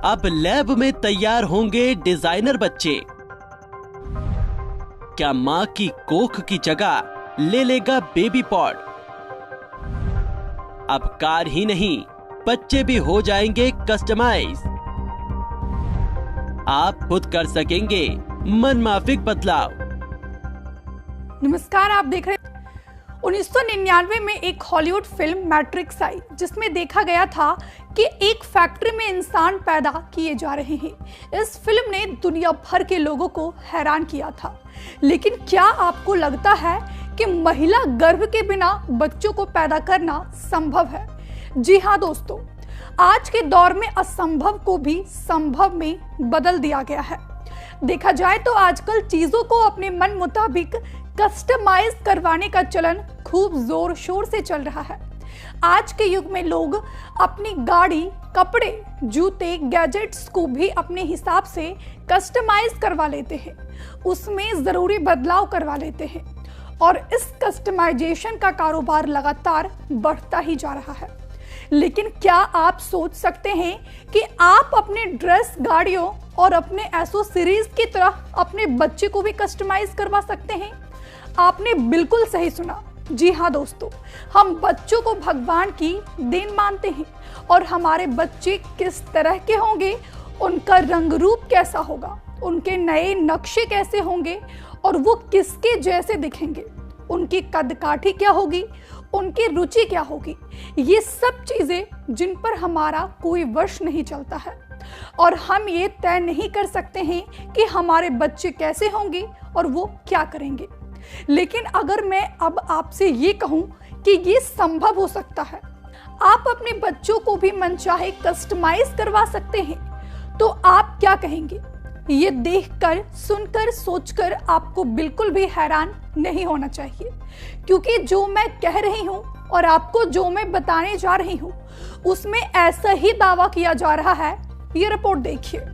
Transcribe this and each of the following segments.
अब लैब में तैयार होंगे डिजाइनर बच्चे। क्या मां की कोख की जगह ले लेगा बेबी पॉड? अब कार ही नहीं, बच्चे भी हो जाएंगे कस्टमाइज। आप खुद कर सकेंगे मनमाफिक बदलाव। नमस्कार, आप देख रहे हैं 1999 में एक हॉलीवुड फिल्म मैट्रिक्स आई, जिसमें देखा गया था कि एक फैक्ट्री में इंसान पैदा किए जा रहे हैं। इस फिल्म ने दुनिया भर के लोगों को हैरान किया था। लेकिन क्या आपको लगता है कि महिला गर्भ के बिना बच्चों को पैदा करना संभव है? जी हाँ दोस्तों, आज के दौर में असंभव को भी संभव में बदल दिया गया है। देखा जाए तो आजकल चीजों को अपने मन मुताबिक कस्टमाइज करवाने का चलन खूब जोर शोर से चल रहा है। आज के युग में लोग अपनी गाड़ी, कपड़े, जूते, गैजेट्स को भी अपने हिसाब से कस्टमाइज करवा लेते हैं, उसमें जरूरी बदलाव करवा लेते हैं और इस कस्टमाइजेशन का कारोबार लगातार बढ़ता ही जा रहा है। लेकिन क्या आप सोच सकते हैं कि आप अपने ड्रेस, गाड़ियों और अपने एसेसरीज की तरह अपने बच्चे को भी कस्टमाइज करवा सकते हैं? आपने बिल्कुल सही सुना। जी हाँ दोस्तों, हम बच्चों को भगवान की देन मानते हैं और हमारे बच्चे किस तरह के होंगे, उनका रंग रूप कैसा होगा, उनके नए नक्शे कैसे होंगे और वो किसके जैसे दिखेंगे, उनकी कदकाठी क्या होगी, उनकी रुचि क्या होगी, ये सब चीजें जिन पर हमारा कोई वश नहीं चलता है और हम ये तय नहीं कर सकते हैं कि हमारे बच्चे कैसे होंगे और वो क्या करेंगे। लेकिन अगर मैं अब आपसे ये कहूं कि ये संभव हो सकता है, आप अपने बच्चों को भी मनचाहे कस्टमाइज करवा सकते हैं, तो आप क्या कहेंगे? ये देखकर, सुनकर, सोचकर आपको बिल्कुल भी हैरान नहीं होना चाहिए, क्योंकि जो मैं कह रही हूं और आपको जो मैं बताने जा रही हूं, उसमें ऐसा ही दावा किया जा रहा है। ये रिपोर्ट देखिए।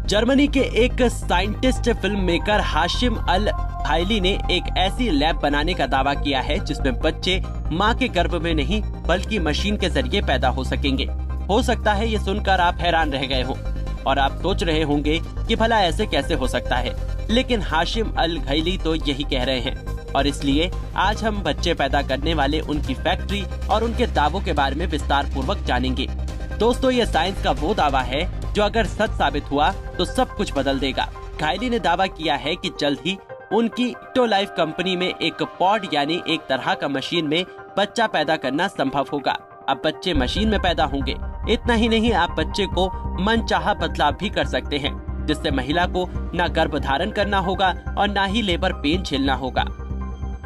जर्मनी के एक साइंटिस्ट फिल्म मेकर हाशिम अल घायली ने एक ऐसी लैब बनाने का दावा किया है जिसमें बच्चे मां के गर्भ में नहीं बल्कि मशीन के जरिए पैदा हो सकेंगे। हो सकता है ये सुनकर आप हैरान रह गए हों और आप सोच रहे होंगे कि भला ऐसे कैसे हो सकता है, लेकिन हाशिम अल घायली तो यही कह रहे हैं और इसलिए आज हम बच्चे पैदा करने वाले उनकी फैक्ट्री और उनके दावों के बारे में विस्तार पूर्वक जानेंगे। दोस्तों, ये साइंस का वो दावा है जो अगर सच साबित हुआ तो सब कुछ बदल देगा। घायली ने दावा किया है कि जल्द ही उनकी इक्टोलाइफ कंपनी में एक पॉड यानी एक तरह का मशीन में बच्चा पैदा करना संभव होगा। अब बच्चे मशीन में पैदा होंगे। इतना ही नहीं, आप बच्चे को मनचाहा बदलाव भी कर सकते हैं, जिससे महिला को न गर्भ धारण करना होगा और न ही लेबर पेन झेलना होगा।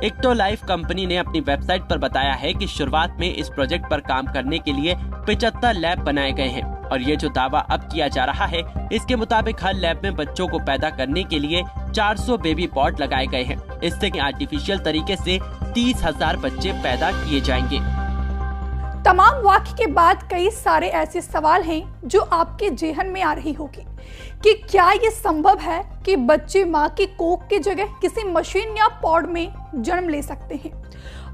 इक्टोलाइफ कंपनी ने अपनी वेबसाइट पर बताया है कि शुरुआत में इस प्रोजेक्ट पर काम करने के लिए 75 लैब बनाए गए हैं और ये जो दावा अब किया जा रहा है, इसके मुताबिक हर लैब में बच्चों को पैदा करने के लिए 400 बेबी पॉड लगाए गए हैं। इससे आर्टिफिशियल तरीके से 30,000 बच्चे पैदा किए जाएंगे। तमाम वाक्य के बाद कई सारे ऐसे सवाल हैं जो आपके जेहन में आ रही होगी कि क्या ये संभव है कि बच्चे मां की कोख की जगह किसी मशीन या पॉड में जन्म ले सकते हैं,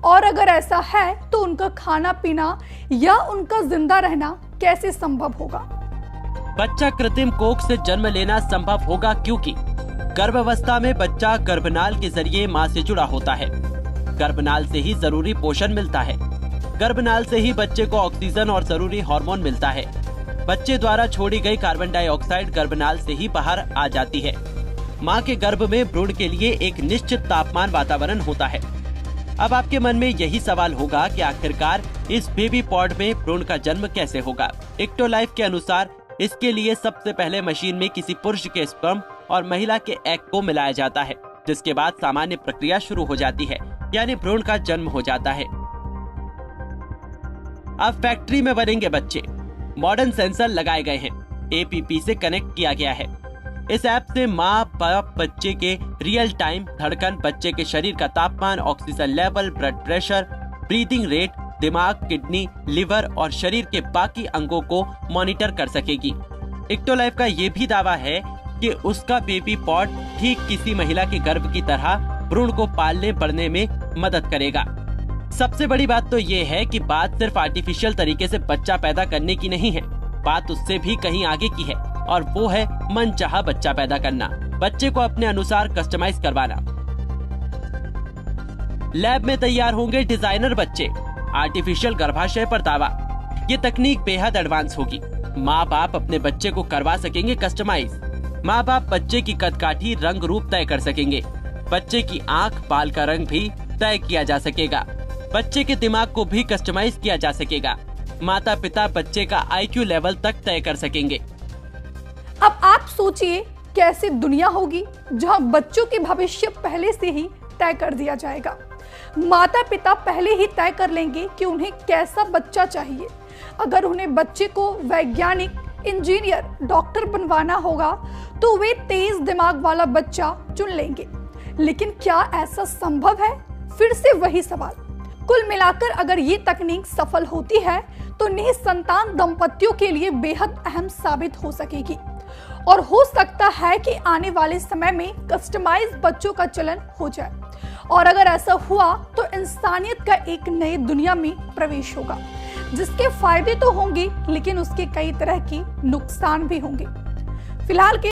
और अगर ऐसा है तो उनका खाना पीना या उनका जिंदा रहना कैसे संभव होगा? बच्चा कृत्रिम कोख से जन्म लेना संभव होगा क्योंकि गर्भावस्था में बच्चा गर्भनाल के जरिए मां से जुड़ा होता है। गर्भनाल से ही जरूरी पोषण मिलता है। गर्भनाल से ही बच्चे को ऑक्सीजन और जरूरी हार्मोन मिलता है। बच्चे द्वारा छोड़ी गई कार्बन डाइऑक्साइड गर्भनाल से ही बाहर आ जाती है। मां के गर्भ में भ्रूण के लिए एक निश्चित तापमान वातावरण होता है। अब आपके मन में यही सवाल होगा कि आखिरकार इस बेबी पॉड में भ्रूण का जन्म कैसे होगा? इक्टोलाइफ के अनुसार इसके लिए सबसे पहले मशीन में किसी पुरुष के स्पर्म और महिला के एग को मिलाया जाता है, जिसके बाद सामान्य प्रक्रिया शुरू हो जाती है, यानी भ्रूण का जन्म हो जाता है। अब फैक्ट्री में बनेंगे बच्चे। मॉडर्न सेंसर लगाए गए हैं, एपीपी से कनेक्ट किया गया है। इस ऐप से माँ बाप बच्चे के रियल टाइम धड़कन, बच्चे के शरीर का तापमान, oxygen level, blood pressure, breathing rate, दिमाग, किडनी, लिवर और शरीर के बाकी अंगों को मॉनिटर कर सकेगी। इक्टोलाइफ का ये भी दावा है कि उसका बेबी पॉड ठीक किसी महिला के गर्भ की तरह भ्रूण को पालने बढ़ने में मदद करेगा। सबसे बड़ी बात तो ये है कि बात सिर्फ आर्टिफिशियल तरीके से बच्चा पैदा करने की नहीं है, बात उससे भी कहीं आगे की है और वो है मनचाहा बच्चा पैदा करना, बच्चे को अपने अनुसार कस्टमाइज करवाना। लैब में तैयार होंगे डिजाइनर बच्चे, आर्टिफिशियल गर्भाशय पर दावा। ये तकनीक बेहद एडवांस होगी। माँ बाप अपने बच्चे को करवा सकेंगे कस्टमाइज। माँ बाप बच्चे की कदकाठी, रंग रूप तय कर सकेंगे। बच्चे की आंख, बाल का रंग भी तय किया जा सकेगा। बच्चे के दिमाग को भी कस्टमाइज किया जा सकेगा। माता पिता बच्चे का IQ लेवल तक तय कर सकेंगे। अब आप सोचिए कैसी दुनिया होगी जहां बच्चों के भविष्य पहले से ही तय कर दिया जाएगा। माता पिता पहले ही तय कर लेंगे कि उन्हें कैसा बच्चा चाहिए। अगर उन्हें बच्चे को वैज्ञानिक, इंजीनियर, डॉक्टर बनवाना होगा तो वे तेज दिमाग वाला बच्चा चुन लेंगे। लेकिन क्या ऐसा संभव है? फिर से वही सवाल। कुल मिलाकर अगर ये तकनीक सफल होती है तो निसंतान दंपतियों के लिए बेहद अहम साबित हो सकेगी और हो सकता है कि आने वाले समय में कस्टमाइज बच्चों का चलन हो जाए। और अगर ऐसा हुआ तो इंसानियत का एक नई दुनिया में प्रवेश होगा, जिसके फायदे तो होंगे लेकिन उसके कई तरह के नुकसान भी होंगे। फिलहाल के